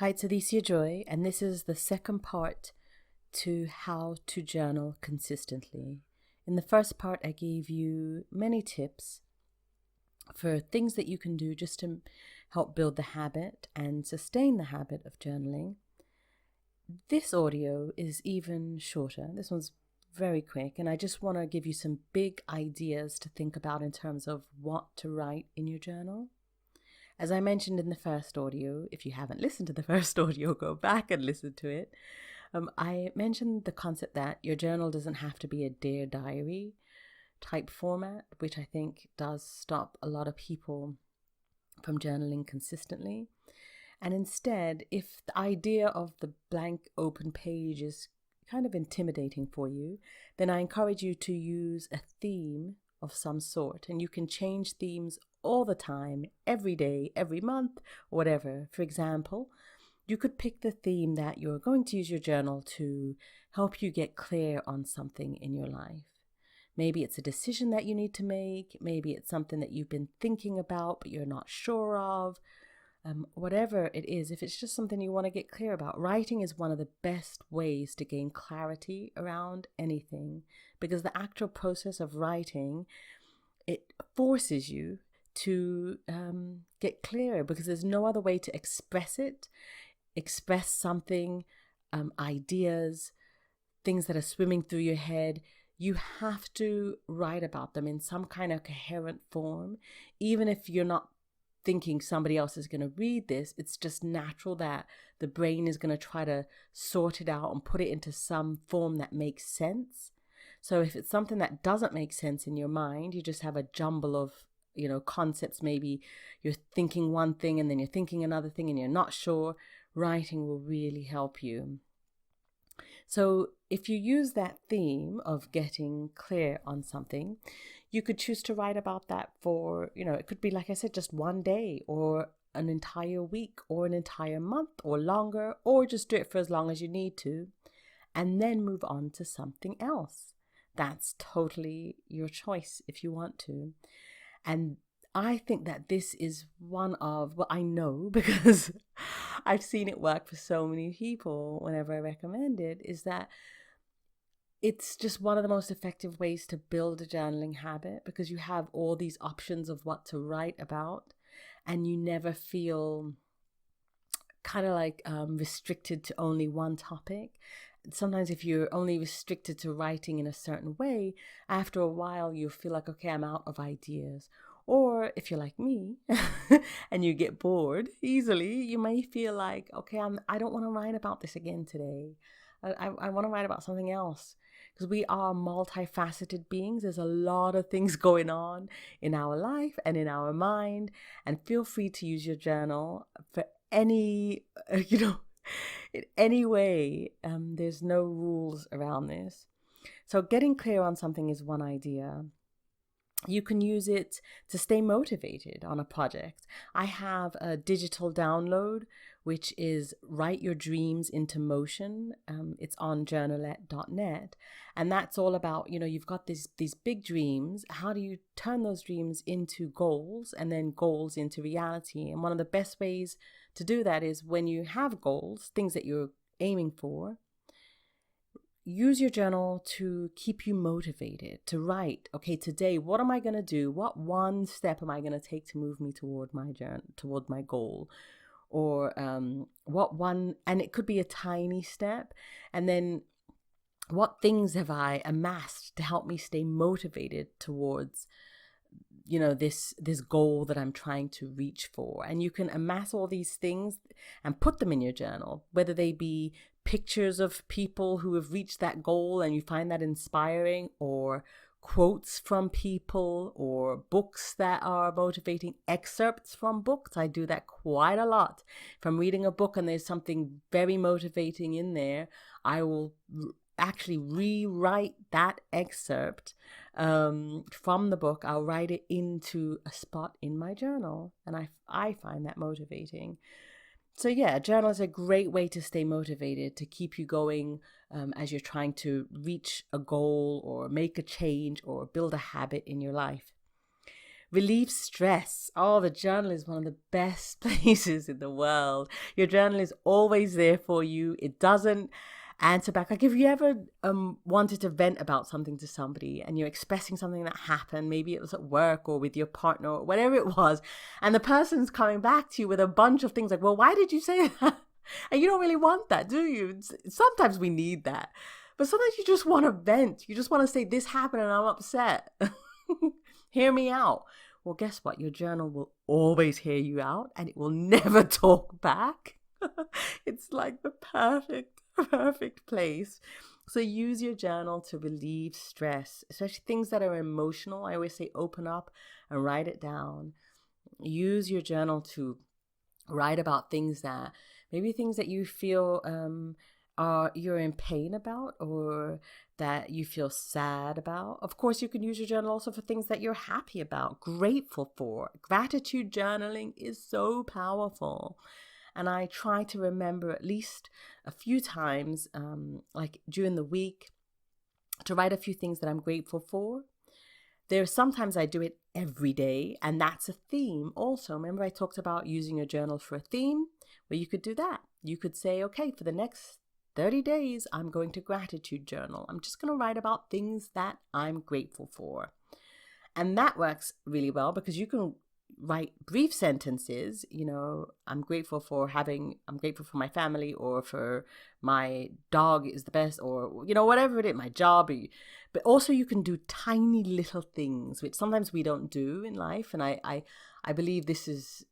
Hi, it's Alicia Joy, and this is the second part to how to journal consistently. In the first part, I gave you many tips for things that you can do just to help build the habit and sustain the habit of journaling. This audio is even shorter. This one's very quick, and I just want to give you some big ideas to think about in terms of what to write in your journal. As I mentioned in the first audio, if you haven't listened to the first audio, go back and listen to it. I mentioned the concept that your journal doesn't have to be a Dear Diary type format, which I think does stop a lot of people from journaling consistently. And instead, if the idea of the blank open page is kind of intimidating for you, then I encourage you to use a theme of some sort. And you can change themes all the time, every day, every month, whatever. For example, you could pick the theme that you're going to use your journal to help you get clear on something in your life. Maybe it's a decision that you need to make. Maybe it's something that you've been thinking about, but you're not sure of. Whatever it is, if it's just something you want to get clear about, writing is one of the best ways to gain clarity around anything, because the actual process of writing, it forces you to get clear, because there's no other way to express something, ideas, things that are swimming through your head. You have to write about them in some kind of coherent form. Even if you're not thinking somebody else is going to read this, it's just natural that the brain is going to try to sort it out and put it into some form that makes sense. So if it's something that doesn't make sense in your mind, you just have a jumble of concepts. Maybe you're thinking one thing and then you're thinking another thing and you're not sure. Writing will really help you. So if you use that theme of getting clear on something, you could choose to write about that for, it could be, like I said, just one day or an entire week or an entire month or longer, or just do it for as long as you need to, and then move on to something else. That's totally your choice if you want to. And I think that this is one of, well, I know because I've seen it work for so many people whenever I recommend it, is that it's just one of the most effective ways to build a journaling habit, because you have all these options of what to write about and you never feel kind of like restricted to only one topic. Sometimes if you're only restricted to writing in a certain way, after a while you feel like, okay, I'm out of ideas. Or if you're like me and you get bored easily, you may feel like, okay, I don't want to write about this again today. I want to write about something else, because we are multifaceted beings. There's a lot of things going on in our life and in our mind. And feel free to use your journal for any, in any way. There's no rules around this. So getting clear on something is one idea. You can use it to stay motivated on a project. I have a digital download, which is Write Your Dreams into Motion. It's on journalette.net. And that's all about, you've got these big dreams. How do you turn those dreams into goals and then goals into reality? And one of the best ways to do that is when you have goals, things that you're aiming for, use your journal to keep you motivated to write. Okay, today, what am I going to do? What one step am I going to take to move me toward my goal? Or what one, and it could be a tiny step. And then what things have I amassed to help me stay motivated towards this goal that I'm trying to reach for? And you can amass all these things and put them in your journal, whether they be pictures of people who have reached that goal and you find that inspiring, or quotes from people, or books that are motivating, excerpts from books. I do that quite a lot. If I'm reading a book and there's something very motivating in there, I will actually rewrite that excerpt from the book. I'll write it into a spot in my journal, and I find that motivating. So yeah, a journal is a great way to stay motivated, to keep you going as you're trying to reach a goal or make a change or build a habit in your life. Relieve stress. Oh, the journal is one of the best places in the world. Your journal is always there for you. It doesn't answer back. Like if you ever wanted to vent about something to somebody and you're expressing something that happened, maybe it was at work or with your partner or whatever it was, and the person's coming back to you with a bunch of things like, well, why did you say that? And you don't really want that, do you? Sometimes we need that. But sometimes you just want to vent. You just want to say, this happened and I'm upset. Hear me out. Well, guess what? Your journal will always hear you out and it will never talk back. It's like the perfect place. So use your journal to relieve stress, especially things that are emotional. I always say open up and write it down. Use your journal to write about things that you feel you're in pain about or that you feel sad about. Of course, you can use your journal also for things that you're happy about, grateful for. Gratitude journaling is so powerful. And I try to remember at least a few times, like during the week, to write a few things that I'm grateful for. Sometimes I do it every day, and that's a theme also. Remember I talked about using your journal for a theme? Well, you could do that. You could say, okay, for the next 30 days, I'm going to gratitude journal. I'm just going to write about things that I'm grateful for. And that works really well because you can write brief sentences, I'm grateful for my family, or for my dog is the best, or, whatever it is, my job. But also you can do tiny little things, which sometimes we don't do in life. And I believe this is,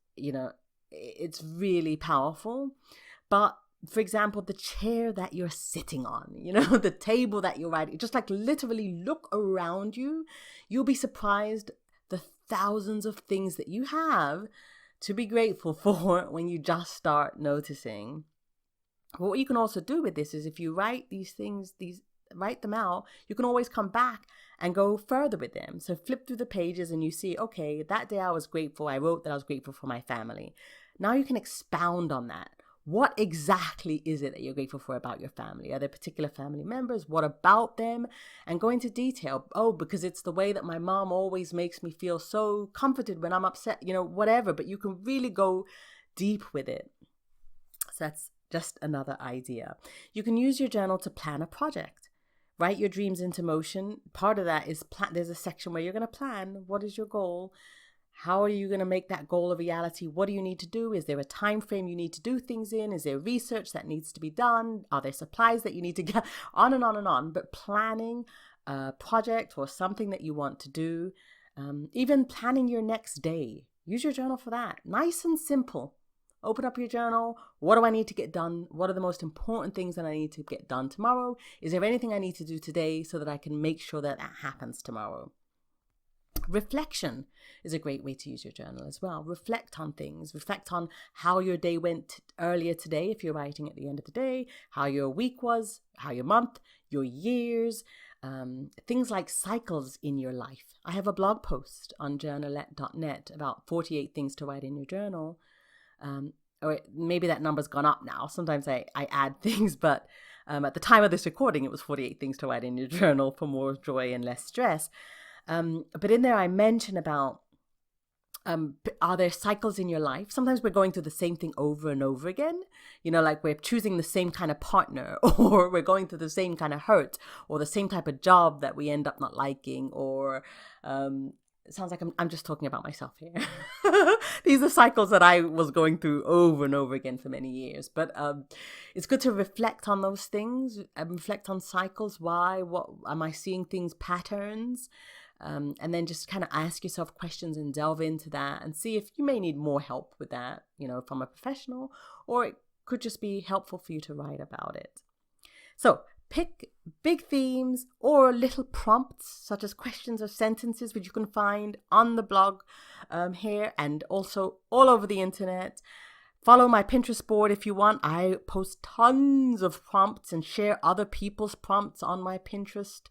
it's really powerful. But for example, the chair that you're sitting on, the table that you're writing, just like literally look around you. You'll be surprised the thousands of things that you have to be grateful for when you just start noticing. But what you can also do with this is if you write these things, write them out, you can always come back and go further with them. So flip through the pages and you see, okay, that day I was grateful. I wrote that I was grateful for my family. Now you can expound on that. What exactly is it that you're grateful for about your family? Are there particular family members? What about them? And go into detail. Oh, because it's the way that my mom always makes me feel so comforted when I'm upset, whatever. But you can really go deep with it. So that's just another idea. You can use your journal to plan a project. Write your dreams into motion. Part of that is there's a section where you're going to plan. What is your goal? How are you going to make that goal a reality? What do you need to do? Is there a time frame you need to do things in? Is there research that needs to be done? Are there supplies that you need to get? On and on and on. But planning a project or something that you want to do, even planning your next day. Use your journal for that. Nice and simple. Open up your journal. What do I need to get done? What are the most important things that I need to get done tomorrow? Is there anything I need to do today so that I can make sure that happens tomorrow? Reflection is a great way to use your journal as well. Reflect on things. Reflect on how your day went earlier today, if you're writing at the end of the day, how your week was, how your month, your years, things like cycles in your life. I have a blog post on journalette.net about 48 things to write in your journal. Or maybe that number's gone up now. Sometimes I add things, but at the time of this recording, it was 48 things to write in your journal for more joy and less stress. But in there, I mention about, are there cycles in your life? Sometimes we're going through the same thing over and over again, like we're choosing the same kind of partner, or we're going through the same kind of hurt, or the same type of job that we end up not liking, or it sounds like I'm just talking about myself here. These are cycles that I was going through over and over again for many years. But it's good to reflect on those things, reflect on cycles. Why? What am I seeing? Things, patterns. And then just kind of ask yourself questions and delve into that and see if you may need more help with that, from a professional, or it could just be helpful for you to write about it. So pick big themes or little prompts, such as questions or sentences, which you can find on the blog here and also all over the internet. Follow my Pinterest board if you want. I post tons of prompts and share other people's prompts on my Pinterest.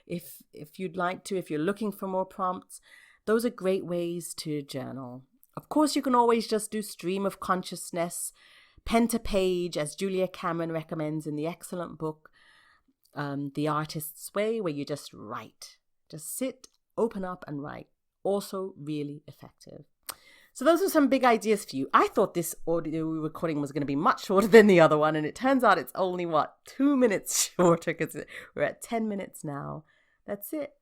If you'd like to, if you're looking for more prompts, those are great ways to journal. Of course, you can always just do stream of consciousness, pen to page, as Julia Cameron recommends in the excellent book, The Artist's Way, where you just write. Just sit, open up and write Also really effective. So those are some big ideas for you. I thought this audio recording was going to be much shorter than the other one, and it turns out it's only, 2 minutes shorter, because we're at 10 minutes now. That's it.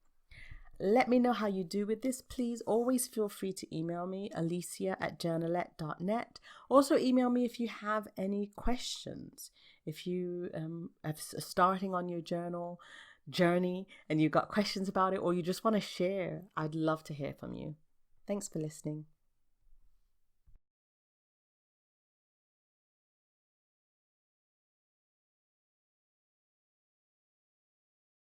Let me know how you do with this. Please always feel free to email me, alicia@journalette.net. Also email me if you have any questions. If you are starting on your journey and you've got questions about it, or you just want to share, I'd love to hear from you. Thanks for listening.